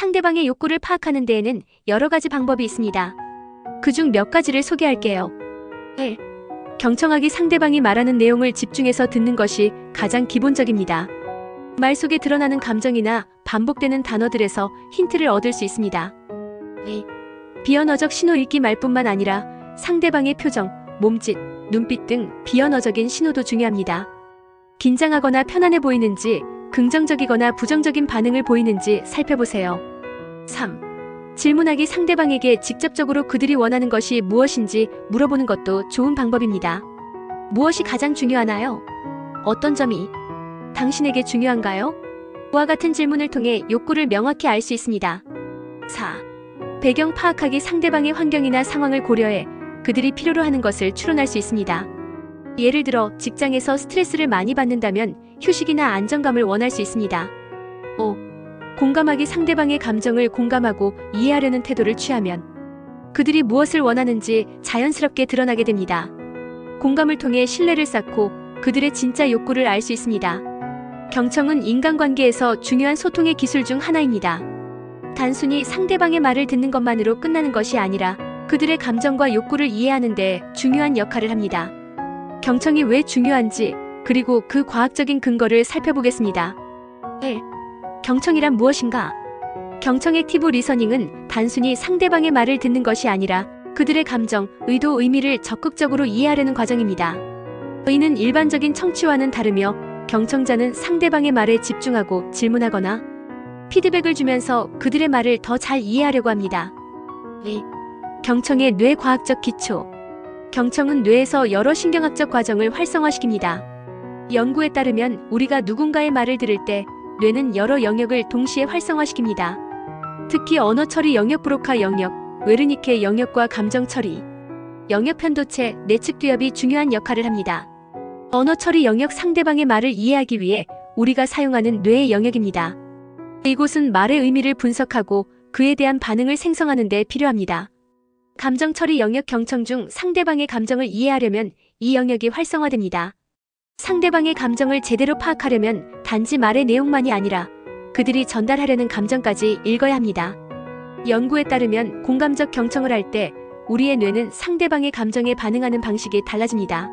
상대방의 욕구를 파악하는 데에는 여러 가지 방법이 있습니다. 그중 몇 가지를 소개할게요. 1. 경청하기. 상대방이 말하는 내용을 집중해서 듣는 것이 가장 기본적입니다. 말 속에 드러나는 감정이나 반복되는 단어들에서 힌트를 얻을 수 있습니다. 2. 비언어적 신호 읽기. 말뿐만 아니라 상대방의 표정, 몸짓, 눈빛 등 비언어적인 신호도 중요합니다. 긴장하거나 편안해 보이는지, 긍정적이거나 부정적인 반응을 보이는지 살펴보세요. 3. 질문하기. 상대방에게 직접적으로 그들이 원하는 것이 무엇인지 물어보는 것도 좋은 방법입니다. 무엇이 가장 중요하나요? 어떤 점이 당신에게 중요한가요? 와 같은 질문을 통해 욕구를 명확히 알 수 있습니다. 4. 배경 파악하기. 상대방의 환경이나 상황을 고려해 그들이 필요로 하는 것을 추론할 수 있습니다. 예를 들어 직장에서 스트레스를 많이 받는다면 휴식이나 안정감을 원할 수 있습니다. 5. 공감하기. 상대방의 감정을 공감하고 이해하려는 태도를 취하면 그들이 무엇을 원하는지 자연스럽게 드러나게 됩니다. 공감을 통해 신뢰를 쌓고 그들의 진짜 욕구를 알 수 있습니다. 경청은 인간관계에서 중요한 소통의 기술 중 하나입니다. 단순히 상대방의 말을 듣는 것만으로 끝나는 것이 아니라 그들의 감정과 욕구를 이해하는 데 중요한 역할을 합니다. 경청이 왜 중요한지, 그리고 그 과학적인 근거를 살펴보겠습니다. 1. 경청이란 무엇인가? 경청 액티브 리서닝은 단순히 상대방의 말을 듣는 것이 아니라 그들의 감정, 의도, 의미를 적극적으로 이해하려는 과정입니다. 이는 일반적인 청취와는 다르며 경청자는 상대방의 말에 집중하고 질문하거나 피드백을 주면서 그들의 말을 더 잘 이해하려고 합니다. 2. 경청의 뇌과학적 기초. 경청은 뇌에서 여러 신경학적 과정을 활성화시킵니다. 연구에 따르면 우리가 누군가의 말을 들을 때 뇌는 여러 영역을 동시에 활성화시킵니다. 특히 언어 처리 영역, 브로카 영역, 웨르니케 영역과 감정 처리 영역, 편도체, 내측 두엽이 중요한 역할을 합니다. 언어 처리 영역. 상대방의 말을 이해하기 위해 우리가 사용하는 뇌의 영역입니다. 이곳은 말의 의미를 분석하고 그에 대한 반응을 생성하는 데 필요합니다. 감정 처리 영역. 경청 중 상대방의 감정을 이해하려면 이 영역이 활성화됩니다. 상대방의 감정을 제대로 파악하려면 단지 말의 내용만이 아니라 그들이 전달하려는 감정까지 읽어야 합니다. 연구에 따르면 공감적 경청을 할 때 우리의 뇌는 상대방의 감정에 반응하는 방식이 달라집니다.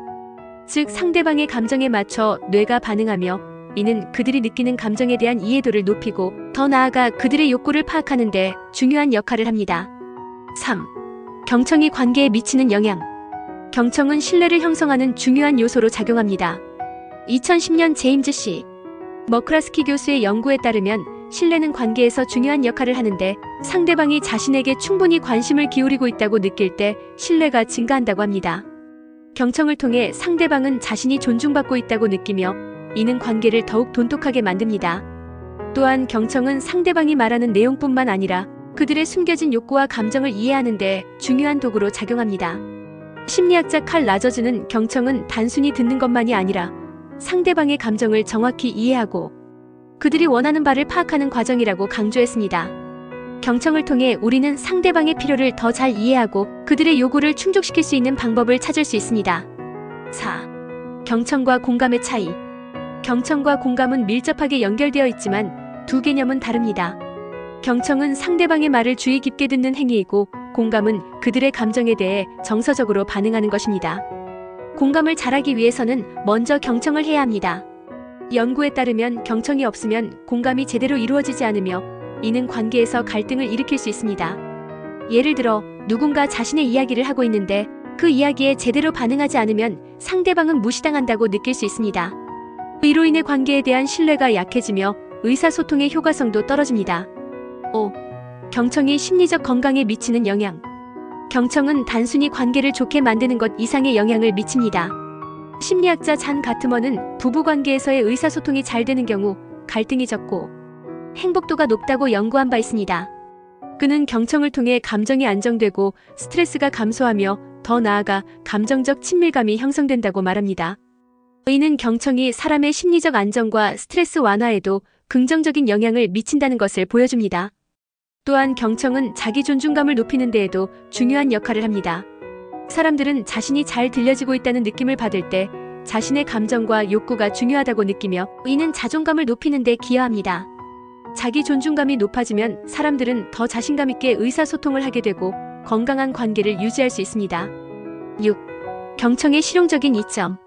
즉, 상대방의 감정에 맞춰 뇌가 반응하며 이는 그들이 느끼는 감정에 대한 이해도를 높이고 더 나아가 그들의 욕구를 파악하는 데 중요한 역할을 합니다. 3. 경청이 관계에 미치는 영향. 경청은 신뢰를 형성하는 중요한 요소로 작용합니다. 2010년 제임스 C. 머크라스키 교수의 연구에 따르면 신뢰는 관계에서 중요한 역할을 하는데 상대방이 자신에게 충분히 관심을 기울이고 있다고 느낄 때 신뢰가 증가한다고 합니다. 경청을 통해 상대방은 자신이 존중받고 있다고 느끼며 이는 관계를 더욱 돈독하게 만듭니다. 또한 경청은 상대방이 말하는 내용뿐만 아니라 그들의 숨겨진 욕구와 감정을 이해하는 데 중요한 도구로 작용합니다. 심리학자 칼 라저즈는 경청은 단순히 듣는 것만이 아니라 상대방의 감정을 정확히 이해하고 그들이 원하는 바를 파악하는 과정이라고 강조했습니다. 경청을 통해 우리는 상대방의 필요를 더 잘 이해하고 그들의 요구를 충족시킬 수 있는 방법을 찾을 수 있습니다. 4. 경청과 공감의 차이. 경청과 공감은 밀접하게 연결되어 있지만 두 개념은 다릅니다. 경청은 상대방의 말을 주의 깊게 듣는 행위이고 공감은 그들의 감정에 대해 정서적으로 반응하는 것입니다. 공감을 잘하기 위해서는 먼저 경청을 해야 합니다. 연구에 따르면 경청이 없으면 공감이 제대로 이루어지지 않으며 이는 관계에서 갈등을 일으킬 수 있습니다. 예를 들어 누군가 자신의 이야기를 하고 있는데 그 이야기에 제대로 반응하지 않으면 상대방은 무시당한다고 느낄 수 있습니다. 이로 인해 관계에 대한 신뢰가 약해지며 의사소통의 효과성도 떨어집니다. 5. 경청이 심리적 건강에 미치는 영향. 경청은 단순히 관계를 좋게 만드는 것 이상의 영향을 미칩니다. 심리학자 잔 가트머는 부부관계에서의 의사소통이 잘 되는 경우 갈등이 적고 행복도가 높다고 연구한 바 있습니다. 그는 경청을 통해 감정이 안정되고 스트레스가 감소하며 더 나아가 감정적 친밀감이 형성된다고 말합니다. 이는 경청이 사람의 심리적 안정과 스트레스 완화에도 긍정적인 영향을 미친다는 것을 보여줍니다. 또한 경청은 자기 존중감을 높이는 데에도 중요한 역할을 합니다. 사람들은 자신이 잘 들려지고 있다는 느낌을 받을 때 자신의 감정과 욕구가 중요하다고 느끼며 이는 자존감을 높이는 데 기여합니다. 자기 존중감이 높아지면 사람들은 더 자신감 있게 의사소통을 하게 되고 건강한 관계를 유지할 수 있습니다. 6. 경청의 실용적인 이점.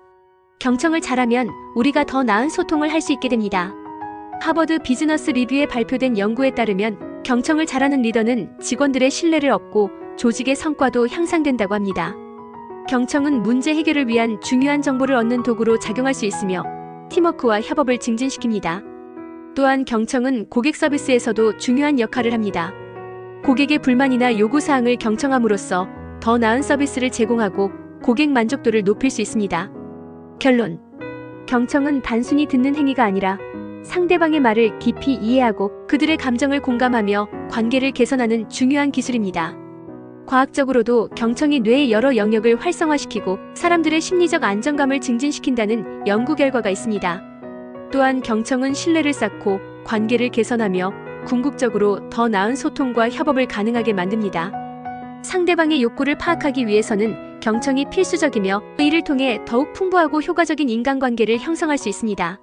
경청을 잘하면 우리가 더 나은 소통을 할 수 있게 됩니다. 하버드 비즈너스 리뷰에 발표된 연구에 따르면 경청을 잘하는 리더는 직원들의 신뢰를 얻고 조직의 성과도 향상된다고 합니다. 경청은 문제 해결을 위한 중요한 정보를 얻는 도구로 작용할 수 있으며 팀워크와 협업을 증진시킵니다. 또한 경청은 고객 서비스에서도 중요한 역할을 합니다. 고객의 불만이나 요구사항을 경청함으로써 더 나은 서비스를 제공하고 고객 만족도를 높일 수 있습니다. 결론. 경청은 단순히 듣는 행위가 아니라 상대방의 말을 깊이 이해하고 그들의 감정을 공감하며 관계를 개선하는 중요한 기술입니다. 과학적으로도 경청이 뇌의 여러 영역을 활성화시키고 사람들의 심리적 안정감을 증진시킨다는 연구 결과가 있습니다. 또한 경청은 신뢰를 쌓고 관계를 개선하며 궁극적으로 더 나은 소통과 협업을 가능하게 만듭니다. 상대방의 욕구를 파악하기 위해서는 경청이 필수적이며 이를 통해 더욱 풍부하고 효과적인 인간관계를 형성할 수 있습니다.